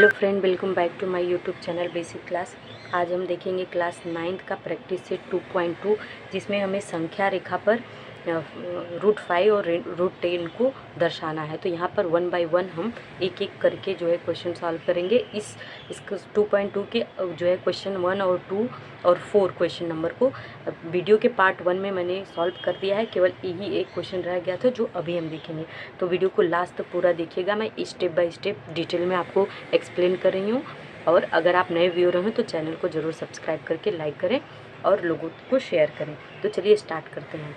Hello friend, welcome back to my YouTube channel basic class. आज हम देखेंगे class 9th का प्रैक्टिस सेट 2.2, जिसमें हमें संख्या रेखा पर √5 और √10 को दर्शाना है। तो यहाँ पर 1 बाय 1 हम एक एक करके जो है क्वेश्चन सॉल्व करेंगे। इस 2.2 के जो है क्वेश्चन 1 और 2 और 4 क्वेश्चन नंबर को वीडियो के पार्ट 1 में मैंने सॉल्व कर दिया है। केवल यही एक क्वेश्चन रह गया था जो अभी हम देखेंगे। तो वीडियो को लास्ट तक पूरा देखिएगा, मैं स्टेप बाय स्टेप डिटेल में आपको एक्सप्लेन कर रही हूँ। और अगर आप नए व्यूअर हैं तो चैनल को ज़रूर सब्सक्राइब करके लाइक करें और लोगों को शेयर करें। तो चलिए स्टार्ट करते हैं।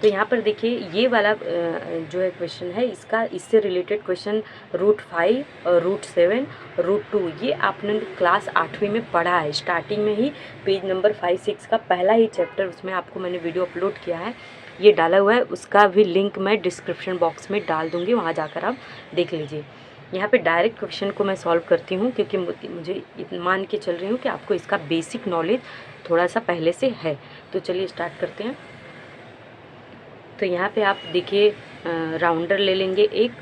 तो यहाँ पर देखिए, ये वाला जो है क्वेश्चन है, इससे रिलेटेड क्वेश्चन √5 और √7 √2 ये आपने क्लास 8वीं में पढ़ा है। स्टार्टिंग में ही पेज नंबर 5-6 का पहला ही चैप्टर, उसमें आपको मैंने वीडियो अपलोड किया है, ये डाला हुआ है। उसका भी लिंक मैं डिस्क्रिप्शन बॉक्स में डाल दूँगी, वहाँ जाकर आप देख लीजिए। यहाँ पे डायरेक्ट क्वेश्चन को मैं सॉल्व करती हूँ, क्योंकि मुझे मान के चल रही हूँ कि आपको इसका बेसिक नॉलेज थोड़ा सा पहले से है। तो चलिए स्टार्ट करते हैं। तो यहाँ पे आप देखिए, राउंडर ले लेंगे एक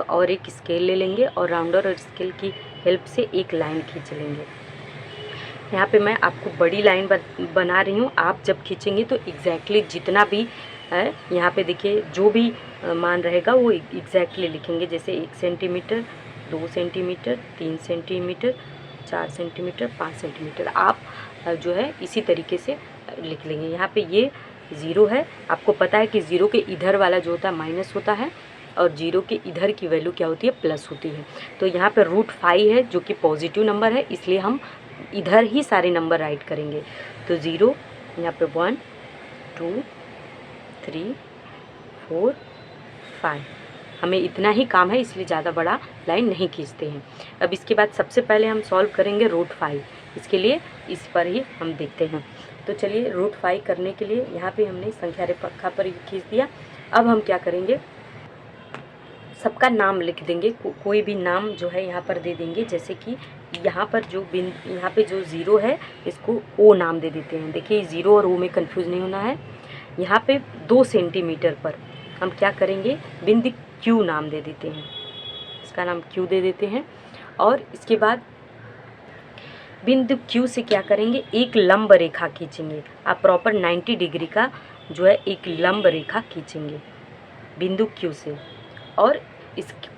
और एक स्केल ले लेंगे और राउंडर और स्केल की हेल्प से एक लाइन खींच लेंगे। यहाँ पे मैं आपको बड़ी लाइन बना रही हूँ। आप जब खींचेंगे तो एग्जैक्टली जितना भी है, यहाँ पे देखिए जो भी मान रहेगा वो एग्जैक्टली लिखेंगे। जैसे 1 centimetre, 2 centimetre, 3 centimetre, 4 centimetre, 5 centimetre आप जो है इसी तरीके से लिख लेंगे। यहाँ पे ये 0 है। आपको पता है कि 0 के इधर वाला जो होता है माइनस होता है और 0 के इधर की वैल्यू क्या होती है, प्लस होती है। तो यहाँ पे √5 है जो कि पॉजिटिव नंबर है, इसलिए हम इधर ही सारे नंबर राइट करेंगे। तो 0, यहाँ पे 1 2 3 4 5, हमें इतना ही काम है, इसलिए ज़्यादा बड़ा लाइन नहीं खींचते हैं। अब इसके बाद सबसे पहले हम सॉल्व करेंगे √5। इसके लिए इस पर ही हम देखते हैं। तो चलिए √5 करने के लिए यहाँ पे हमने संख्या रेखा पर खींच दिया। अब हम क्या करेंगे, सबका नाम लिख देंगे। कोई भी नाम जो है यहाँ पर दे देंगे। जैसे कि यहाँ पर यहाँ पे जो 0 है, इसको O नाम दे देते हैं। देखिए 0 और O में कंफ्यूज नहीं होना है। यहाँ पे 2 सेंटीमीटर पर हम क्या करेंगे, बिंदु Q नाम दे देते हैं। इसका नाम Q दे देते हैं। और इसके बाद बिंदु Q से क्या करेंगे, एक लंब रेखा खींचेंगे। आप प्रॉपर 90 डिग्री का जो है एक लंब रेखा खींचेंगे बिंदु Q से, और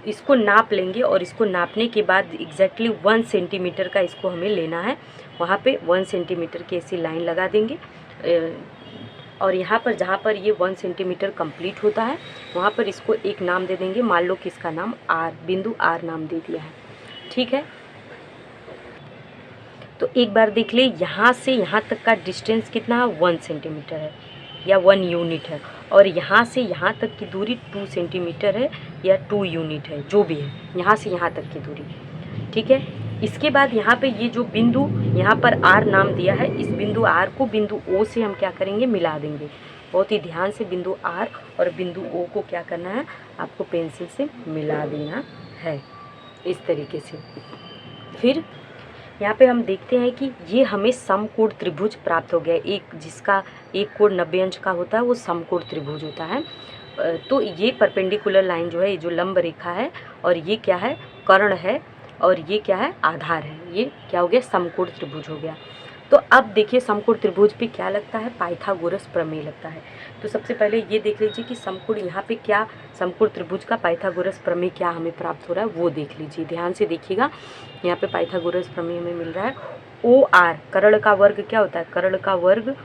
इसको नाप लेंगे। और इसको नापने के बाद एग्जैक्टली 1 सेंटीमीटर का इसको हमें लेना है। वहाँ पे 1 सेंटीमीटर की ऐसी लाइन लगा देंगे। और यहाँ पर जहाँ पर ये 1 सेंटीमीटर कंप्लीट होता है, वहाँ पर इसको एक नाम दे देंगे। मान लो कि इसका नाम R, बिंदु R नाम दे दिया है। ठीक है। तो एक बार देख ले, यहाँ से यहाँ तक का डिस्टेंस कितना है, 1 सेंटीमीटर है या 1 यूनिट है। और यहाँ से यहाँ तक की दूरी 2 सेंटीमीटर है या 2 यूनिट है, जो भी है यहाँ से यहाँ तक की दूरी। ठीक है। इसके बाद यहाँ पे ये जो बिंदु यहाँ पर R नाम दिया है, इस बिंदु R को बिंदु O से हम क्या करेंगे, मिला देंगे। बहुत ही ध्यान से बिंदु R और बिंदु O को क्या करना है, आपको पेंसिल से मिला देना है इस तरीके से। फिर यहाँ पे हम देखते हैं कि ये हमें समकोण त्रिभुज प्राप्त हो गया। एक जिसका एक कोण 90 अंश का होता है वो समकोण त्रिभुज होता है। तो ये परपेंडिकुलर लाइन जो है, ये जो लंब रेखा है, और ये क्या है, कर्ण है, और ये क्या है, आधार है। ये क्या हो गया, समकोण त्रिभुज हो गया। तो अब देखिए समकोण त्रिभुज पे क्या लगता है, पाइथागोरस प्रमेय लगता है। तो सबसे पहले ये देख लीजिए कि समकोण यहाँ पे क्या, समकोण त्रिभुज का पाइथागोरस प्रमेय क्या हमें प्राप्त हो रहा है, वो देख लीजिए। ध्यान से देखिएगा, यहाँ पे पाइथागोरस प्रमेय हमें मिल रहा है। OR, कर्ण का वर्ग क्या होता है, कर्ण का वर्ग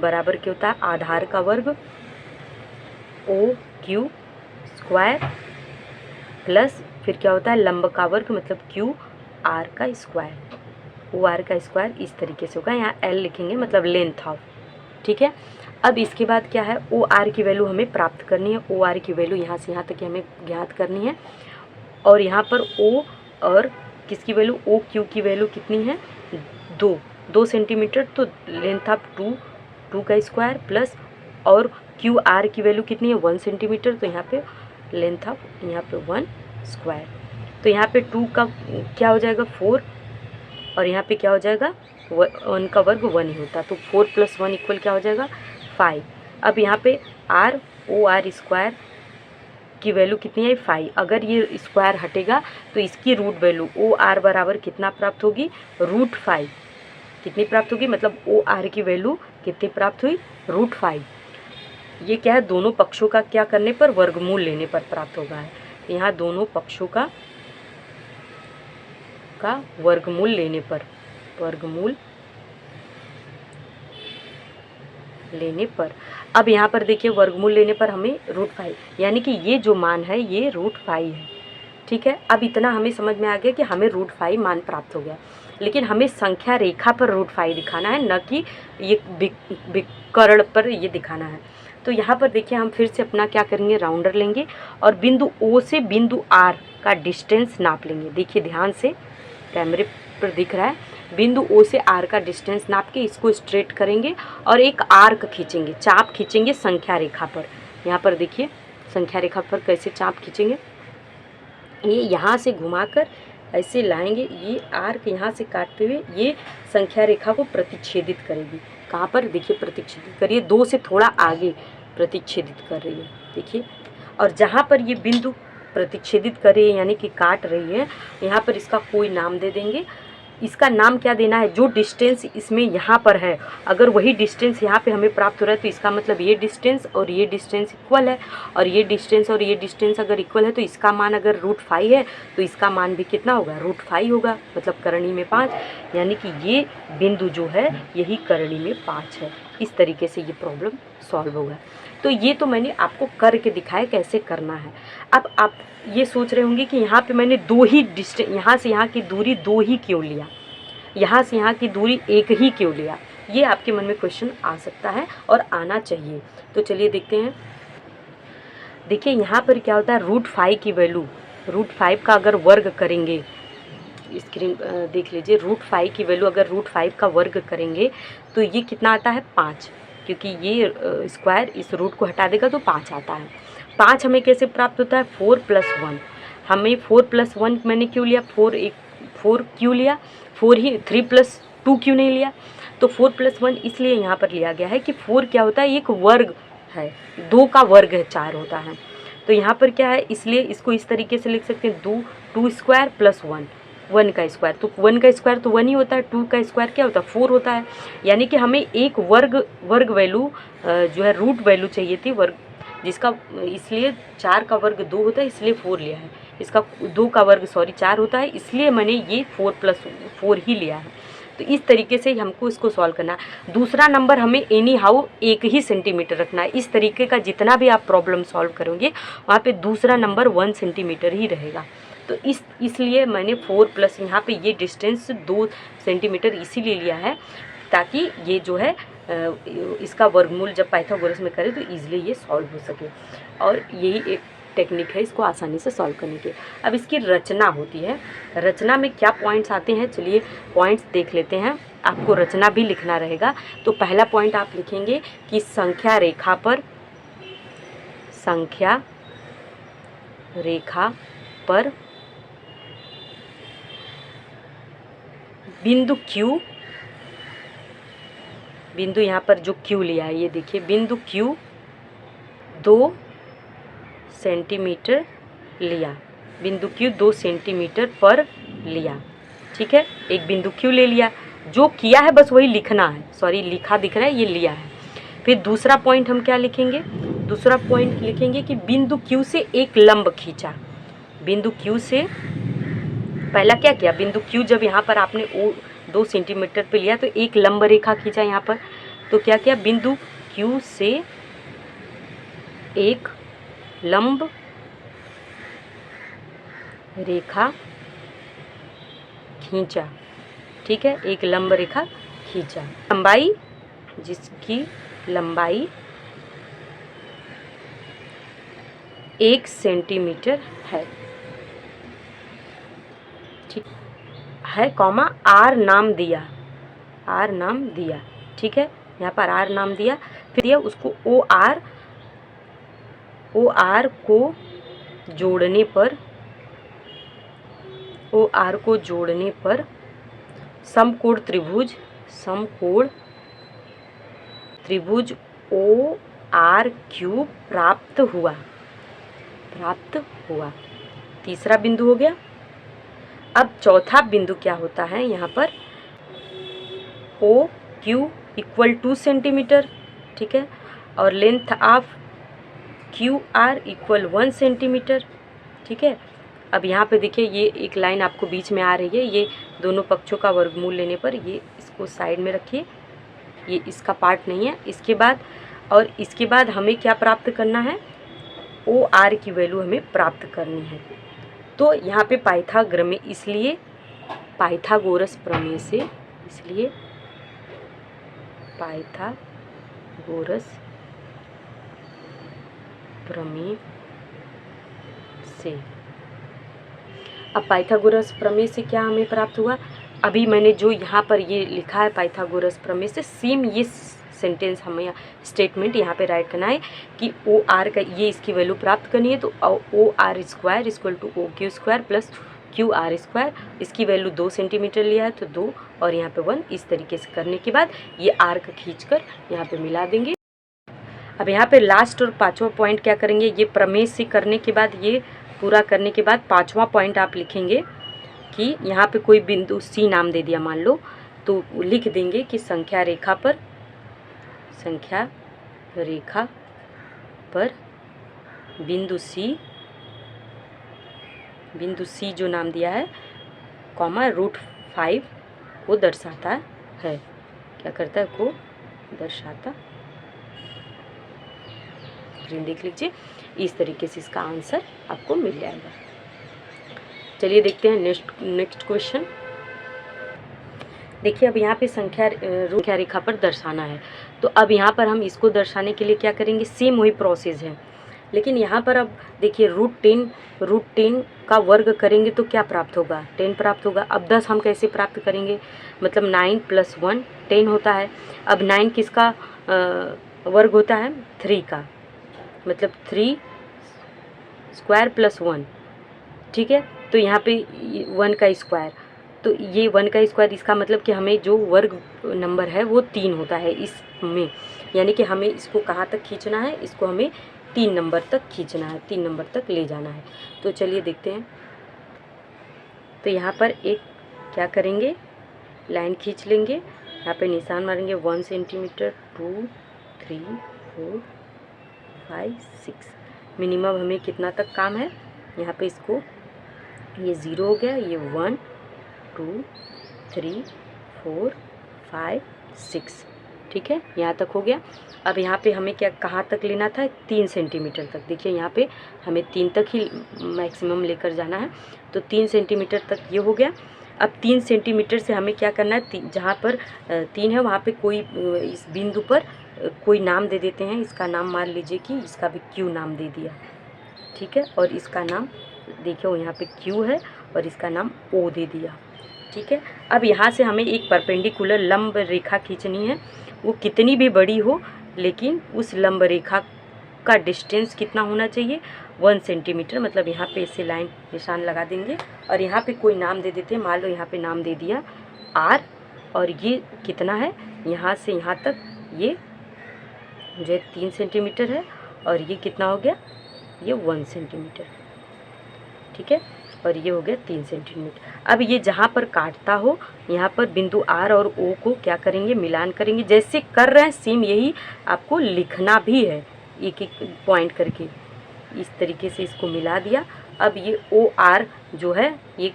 बराबर क्या होता है, आधार का वर्ग OQ स्क्वायर प्लस फिर क्या होता है, लंब का वर्ग मतलब QR का स्क्वायर। OR का स्क्वायर इस तरीके से होगा। यहाँ L लिखेंगे मतलब लेंथ ऑफ। ठीक है। अब इसके बाद क्या है, OR की वैल्यू हमें प्राप्त करनी है। OR की वैल्यू यहाँ से यहाँ तक हमें ज्ञात करनी है। और यहाँ पर O और किसकी वैल्यू, OQ की वैल्यू कितनी है, 2 सेंटीमीटर। तो लेंथ ऑफ 2 का स्क्वायर प्लस, और QR की वैल्यू कितनी है, 1 सेंटीमीटर। तो यहाँ पे लेंथ ऑफ यहाँ पे 1 स्क्वायर। तो यहाँ पे 2 का क्या हो जाएगा, 4, और यहाँ पे क्या हो जाएगा, 1 का वर्ग 1 ही होता है। तो 4 + 1 इक्वल क्या हो जाएगा, 5। अब यहाँ पे OR स्क्वायर इसकी वैल्यू कितनी है 5। अगर ये स्क्वायर हटेगा तो इसकी रूट वैल्यू ओ आर बराबर कितना प्राप्त होगी, √5। कितनी प्राप्त होगी, मतलब ओ आर की वैल्यू कितनी प्राप्त हुई, √5। ये क्या है, दोनों पक्षों का क्या करने पर, वर्गमूल लेने पर प्राप्त होगा है। यहाँ दोनों पक्षों का वर्गमूल लेने पर, वर्गमूल लेने पर। अब यहाँ पर देखिए वर्गमूल लेने पर हमें √5, यानी कि ये जो मान है ये √5 है। ठीक है, अब इतना हमें समझ में आ गया कि हमें √5 मान प्राप्त हो गया, लेकिन हमें संख्या रेखा पर √5 दिखाना है, न कि ये विकर्ण पर ये दिखाना है। तो यहाँ पर देखिए हम फिर से अपना क्या करेंगे, राउंडर लेंगे और बिंदु O से बिंदु R का डिस्टेंस नाप लेंगे। देखिए ध्यान से, कैमरे पर दिख रहा है, बिंदु O से R का डिस्टेंस नाप के इसको स्ट्रेट करेंगे और एक आर्क खींचेंगे, चाप खींचेंगे संख्या रेखा पर। यहाँ पर देखिए संख्या रेखा पर कैसे चाप खींचेंगे, ये यहाँ से घुमाकर ऐसे लाएंगे, ये आर्क यहाँ से काटते हुए ये संख्या रेखा को प्रतिच्छेदित करेगी। कहाँ पर, देखिए प्रतिच्छेदित करिए, 2 से थोड़ा आगे प्रतिच्छेदित कर रही है, देखिए। और जहाँ पर ये बिंदु प्रतिच्छेदित कर रही है यानी कि काट रही है, यहाँ पर इसका कोई नाम दे देंगे। इसका नाम क्या देना है, जो डिस्टेंस इसमें यहाँ पर है, अगर वही डिस्टेंस यहाँ पे हमें प्राप्त हो रहा है तो इसका मतलब ये डिस्टेंस और ये डिस्टेंस इक्वल है, और ये डिस्टेंस और ये डिस्टेंस अगर इक्वल है तो इसका मान अगर √5 है तो इसका मान भी कितना होगा, √5 होगा, मतलब करणी में 5, यानी कि ये बिंदु जो है यही करणी में 5 है। इस तरीके से ये प्रॉब्लम सॉल्व होगा। तो ये तो मैंने आपको करके दिखाया कैसे करना है। अब आप ये सोच रहे होंगे कि यहाँ पे मैंने 2 ही डिस्टेंस, यहाँ से यहाँ की दूरी 2 ही क्यों लिया, यहाँ से यहाँ की दूरी 1 ही क्यों लिया, ये आपके मन में क्वेश्चन आ सकता है और आना चाहिए। तो चलिए देखते हैं। देखिए यहाँ पर क्या होता है, √5 की वैल्यू, √5 का अगर वर्ग करेंगे, स्क्रीन देख लीजिए, √5 की वैल्यू अगर √5 का वर्ग करेंगे तो ये कितना आता है, 5, क्योंकि ये स्क्वायर इस रूट को हटा देगा तो 5 आता है। 5 हमें कैसे प्राप्त होता है, 4 + 1। हमें 4 + 1 मैंने क्यों लिया, 4 क्यों लिया, 4 ही, 3 + 2 क्यों नहीं लिया। तो 4 + 1 इसलिए यहाँ पर लिया गया है कि 4 क्या होता है, एक वर्ग है, 2 का वर्ग है, 4 होता है। तो यहाँ पर क्या है, इसलिए इसको इस तरीके से लिख सकते हैं, 2 स्क्वायर + 1, 1 का स्क्वायर, तो 1 का स्क्वायर तो 1 ही होता है, 2 का स्क्वायर क्या होता है, 4 होता है। यानी कि हमें एक वर्ग वैल्यू जो है रूट वैल्यू चाहिए थी, वर्ग जिसका, इसलिए 4 का वर्ग 2 होता है इसलिए 4 लिया है, इसका 2 का वर्ग 4 होता है इसलिए मैंने ये 4 + 4 ही लिया है। तो इस तरीके से हमको इसको सॉल्व करना है। दूसरा नंबर हमें एनी हाउ 1 ही सेंटीमीटर रखना है। इस तरीके का जितना भी आप प्रॉब्लम सॉल्व करोगे वहाँ पे दूसरा नंबर 1 सेंटीमीटर ही रहेगा। तो इसलिए मैंने 4 प्लस यहाँ पे ये डिस्टेंस 2 सेंटीमीटर इसीलिए लिया है ताकि ये जो है इसका वर्गमूल जब पाइथागोरस में करें तो ईजिली ये सॉल्व हो सके। और यही एक टेक्निक है इसको आसानी से सॉल्व करने की। अब इसकी रचना होती है, रचना में क्या पॉइंट्स आते हैं, चलिए पॉइंट्स देख लेते हैं। आपको रचना भी लिखना रहेगा। तो पहला पॉइंट आप लिखेंगे कि संख्या रेखा पर बिंदु Q, बिंदु यहाँ पर जो Q लिया है ये देखिए, बिंदु Q 2 सेंटीमीटर लिया, बिंदु Q 2 सेंटीमीटर पर लिया। ठीक है, एक बिंदु Q ले लिया, जो किया है बस वही लिखना है, सॉरी लिखा दिख रहा है, ये लिया है। फिर दूसरा पॉइंट हम क्या लिखेंगे, दूसरा पॉइंट लिखेंगे कि बिंदु Q से एक लंब खींचा। बिंदु Q से पहला क्या किया, बिंदु Q जब यहाँ पर आपने 2 सेंटीमीटर पे लिया तो एक लंब रेखा खींचा यहाँ पर। तो क्या किया, बिंदु Q से एक लंब रेखा खींचा। ठीक है, एक लंब रेखा खींचा, लंबाई, जिसकी लंबाई 1 सेंटीमीटर है। ठीक है, कॉमा आर नाम दिया, आर नाम दिया। ठीक है, यहाँ पर आर नाम दिया, फिर दिया उसको ओ आर को जोड़ने पर, ओ आर को जोड़ने पर समकोण त्रिभुज ओ आर क्यूब प्राप्त हुआ। प्राप्त हुआ। तीसरा बिंदु हो गया। अब चौथा बिंदु क्या होता है, यहाँ पर ओ क्यू इक्वल 2 सेंटीमीटर, ठीक है, और length of Q R equal 1 centimetre, ठीक है। अब यहाँ पे देखिए ये एक लाइन आपको बीच में आ रही है, ये दोनों पक्षों का वर्गमूल लेने पर ये इसको साइड में रखिए, ये इसका पार्ट नहीं है। इसके बाद हमें क्या प्राप्त करना है, ओ आर की वैल्यू हमें प्राप्त करनी है। तो यहाँ पे पाइथागोरस प्रमेय से अब पाइथागोरस प्रमेय से क्या हमें प्राप्त हुआ, अभी मैंने जो यहाँ पर ये लिखा है पाइथागोरस प्रमेय से, सेम ये सेंटेंस हमें स्टेटमेंट यहाँ पे राइट करना है कि ओ आर का ये इसकी वैल्यू प्राप्त करनी है। तो O R square equal to O Q square plus Q R square, इसकी वैल्यू 2 सेंटीमीटर लिया है तो 2 और यहाँ पे 1, इस तरीके से करने के बाद ये आर्क खींचकर यहाँ पे मिला देंगे। अब यहाँ पे लास्ट और 5वां पॉइंट क्या करेंगे, ये प्रमेय से करने के बाद, ये पूरा करने के बाद 5वां पॉइंट आप लिखेंगे कि यहाँ पे कोई बिंदु सी नाम दे दिया मान लो, तो लिख देंगे कि संख्या रेखा पर बिंदु सी जो नाम दिया है कॉमा √5 को दर्शाता है, क्या करता है, को दर्शाता, देख लीजिए। इस तरीके से इसका आंसर आपको मिल जाएगा। चलिए देखते हैं नेक्स्ट क्वेश्चन। देखिए अब यहाँ पे संख्या रेखा पर दर्शाना है, तो अब यहाँ पर हम इसको दर्शाने के लिए क्या करेंगे, सेम वही प्रोसेस है, लेकिन यहाँ पर अब देखिए √10 का वर्ग करेंगे तो क्या प्राप्त होगा, 10 प्राप्त होगा। अब 10 हम कैसे प्राप्त करेंगे, मतलब 9 + 1 10 होता है। अब 9 किसका वर्ग होता है, 3 का, मतलब 3 स्क्वायर प्लस 1, ठीक है। तो यहाँ पे 1 का स्क्वायर, तो ये 1 का स्क्वायर, इसका मतलब कि हमें जो वर्ग नंबर है वो 3 होता है इसमें, यानी कि हमें इसको कहाँ तक खींचना है, इसको हमें 3 नंबर तक खींचना है, 3 नंबर तक ले जाना है। तो चलिए देखते हैं। तो यहाँ पर एक क्या करेंगे, लाइन खींच लेंगे, यहाँ पे निशान मारेंगे 1 सेंटीमीटर, 2 3 4 5 6, मिनिमम हमें कितना तक काम है, यहाँ पे इसको, ये 0 हो गया, ये 1 2 3 4 5 6, ठीक है, यहाँ तक हो गया। अब यहाँ पे हमें क्या कहाँ तक लेना था, 3 सेंटीमीटर तक। देखिए यहाँ पे हमें 3 तक ही मैक्सिमम लेकर जाना है, तो 3 सेंटीमीटर तक ये हो गया। अब 3 सेंटीमीटर से हमें क्या करना है, जहाँ पर 3 है वहाँ पे कोई इस बिंदु पर कोई नाम दे देते हैं। इसका नाम मान लीजिए कि इसका भी क्यू नाम दे दिया, ठीक है, और इसका नाम देखिए यहाँ पे क्यू है और इसका नाम ओ दे दिया, ठीक है। अब यहाँ से हमें एक परपेंडिकुलर लंब रेखा खींचनी है, वो कितनी भी बड़ी हो, लेकिन उस लंब रेखा का डिस्टेंस कितना होना चाहिए, 1 सेंटीमीटर। मतलब यहाँ पे इसे लाइन निशान लगा देंगे और यहाँ पे कोई नाम दे देते हैं, मान लो यहाँ पे नाम दे दिया आर, और ये कितना है, यहाँ से यहाँ तक ये जो 3 सेंटीमीटर है, और ये कितना हो गया, ये 1 सेंटीमीटर, ठीक है, और ये हो गया 3 सेंटीमीटर। अब ये जहाँ पर काटता हो, यहाँ पर बिंदु आर और ओ को क्या करेंगे, मिलान करेंगे। जैसे कर रहे हैं सेम यही आपको लिखना भी है, एक एक पॉइंट करके, इस तरीके से इसको मिला दिया। अब ये ओ आर जो है, ये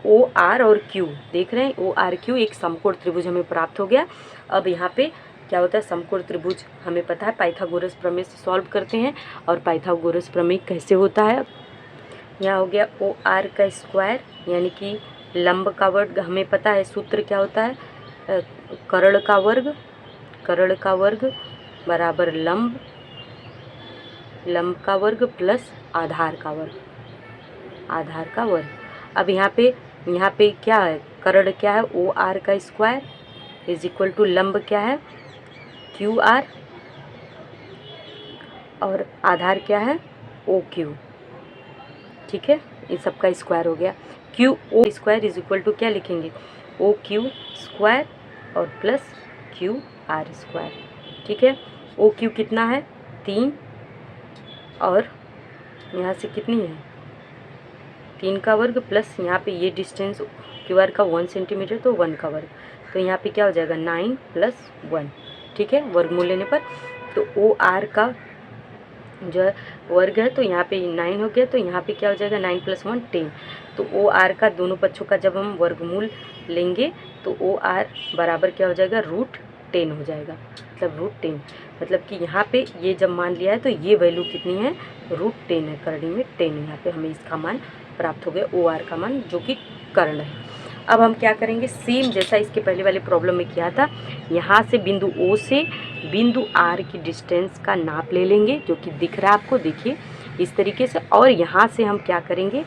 ओ आर और क्यू देख रहे हैं, ओ आर क्यू एक समकोण त्रिभुज हमें प्राप्त हो गया। अब यहाँ पे क्या होता है, समकोण त्रिभुज हमें पता है पाइथागोरस प्रमेय से सॉल्व करते हैं। और पाइथागोरस प्रमेय कैसे होता है, यहाँ हो गया ओ आर का स्क्वायर, यानी कि लंब का वर्ग, हमें पता है सूत्र क्या होता है, कर्ण का वर्ग बराबर लंब का वर्ग प्लस आधार का वर्ग। अब यहाँ पे क्या है, कर्ण क्या है, ओ आर का स्क्वायर इज इक्वल टू लंब क्या है, क्यू आर, और आधार क्या है, ओ क्यू, ठीक है, इन सब का स्क्वायर हो गया। Q O square is equal to क्या लिखेंगे, ओ क्यू स्क्वायर और प्लस क्यू आर स्क्वायर, ठीक है। ओ क्यू कितना है, 3 और यहाँ से कितनी है 3 का वर्ग प्लस यहाँ पे ये डिस्टेंस QR का 1 सेंटीमीटर तो 1 का वर्ग, तो यहाँ पे क्या हो जाएगा 9 + 1, ठीक है, वर्गमूल लेने पर। तो OR का जो है वर्ग है तो यहाँ पे 9 हो गया, तो यहाँ पे क्या हो जाएगा 9 + 1 10। तो OR का दोनों पक्षों का जब हम वर्गमूल लेंगे तो OR बराबर क्या हो जाएगा √10 हो जाएगा, मतलब √10, मतलब कि यहाँ पे ये जब मान लिया है तो ये वैल्यू कितनी है √10 है, करड़ी में 10, यहाँ पे हमें इसका मान प्राप्त हो गया OR का मान जो कि कर्ण है। अब हम क्या करेंगे, सेम जैसा इसके पहले वाले प्रॉब्लम में किया था, यहाँ से बिंदु O से बिंदु R की डिस्टेंस का नाप ले लेंगे, जो कि दिख रहा है आपको, देखिए इस तरीके से। और यहाँ से हम क्या करेंगे,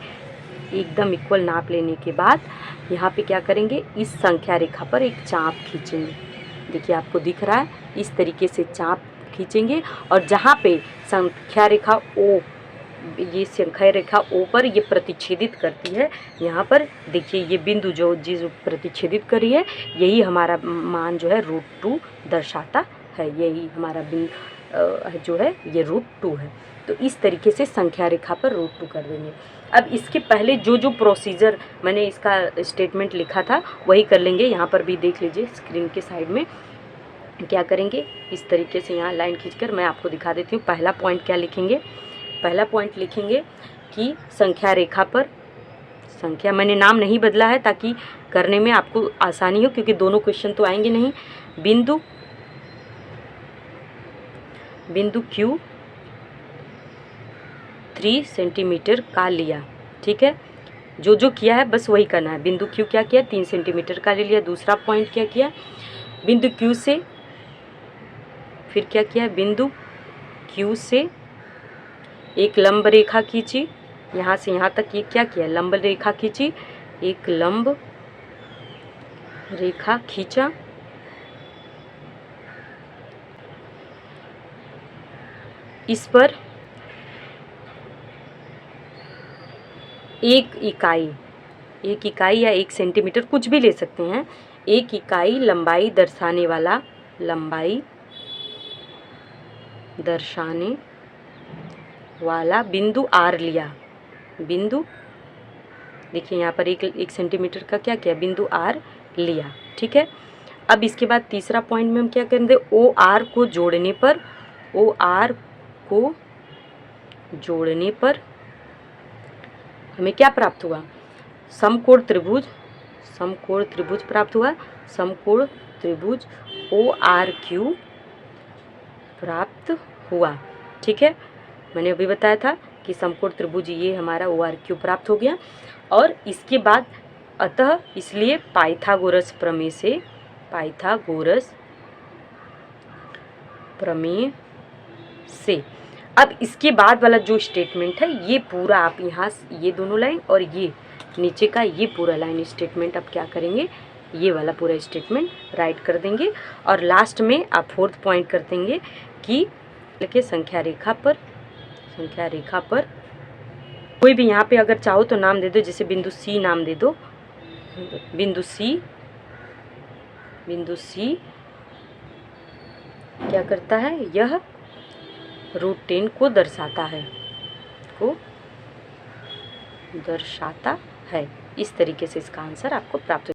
एकदम इक्वल नाप लेने के बाद यहाँ पे क्या करेंगे, इस संख्या रेखा पर एक चाप खींचेंगे, देखिए आपको दिख रहा है, इस तरीके से चाप खींचेंगे। और जहाँ पे संख्या रेखा O, ये संख्या रेखा O पर ये प्रतिच्छेदित करती है, यहाँ पर देखिए ये बिंदु जो प्रतिच्छेदित करी है, यही हमारा मान जो है √2 दर्शाता है, यही हमारा बिंदु जो है ये √2 है। तो इस तरीके से संख्या रेखा पर √2 कर देंगे। अब इसके पहले जो प्रोसीजर मैंने इसका स्टेटमेंट लिखा था वही कर लेंगे। यहाँ पर भी देख लीजिए स्क्रीन के साइड में क्या करेंगे, इस तरीके से यहाँ लाइन खींचकर मैं आपको दिखा देती हूँ। पहला पॉइंट क्या लिखेंगे, पहला पॉइंट लिखेंगे कि संख्या रेखा पर, संख्या मैंने नाम नहीं बदला है ताकि करने में आपको आसानी हो, क्योंकि दोनों क्वेश्चन तो आएंगे नहीं। बिंदु Q 3 सेंटीमीटर का लिया, ठीक है, जो किया है बस वही करना है। बिंदु Q क्या किया, 3 सेंटीमीटर का ले लिया। दूसरा पॉइंट क्या किया, बिंदु Q से फिर क्या किया, बिंदु Q से एक लंब रेखा खींची, यहाँ से यहाँ तक, ये क्या किया, लंब रेखा खींची, एक लंब रेखा खींचा, इस पर एक इकाई या 1 सेंटीमीटर कुछ भी ले सकते हैं, 1 इकाई लंबाई दर्शाने वाला बिंदु R लिया। बिंदु देखिए यहाँ पर 1 सेंटीमीटर का क्या किया, बिंदु R लिया, ठीक है। अब इसके बाद तीसरा पॉइंट में हम क्या करेंगे, OR को जोड़ने पर हमें क्या प्राप्त हुआ, समकोण त्रिभुज प्राप्त हुआ, समकोण त्रिभुज ORQ प्राप्त हुआ, ठीक है। मैंने अभी बताया था कि समकोण त्रिभुज ये हमारा ORQ प्राप्त हो गया। और इसके बाद अतः इसलिए पाइथागोरस प्रमेय से अब इसके बाद वाला जो स्टेटमेंट है ये पूरा आप यहाँ ये दोनों लाइन और ये नीचे का ये पूरा लाइन स्टेटमेंट आप क्या करेंगे, ये वाला पूरा स्टेटमेंट राइट कर देंगे। और लास्ट में आप 4th पॉइंट कर देंगे कि देखिए संख्या रेखा पर कोई भी यहाँ पे अगर चाहो तो नाम दे दो, जैसे बिंदु C नाम दे दो, बिंदु C क्या करता है, यह √10 को दर्शाता है। इस तरीके से इसका आंसर आपको प्राप्त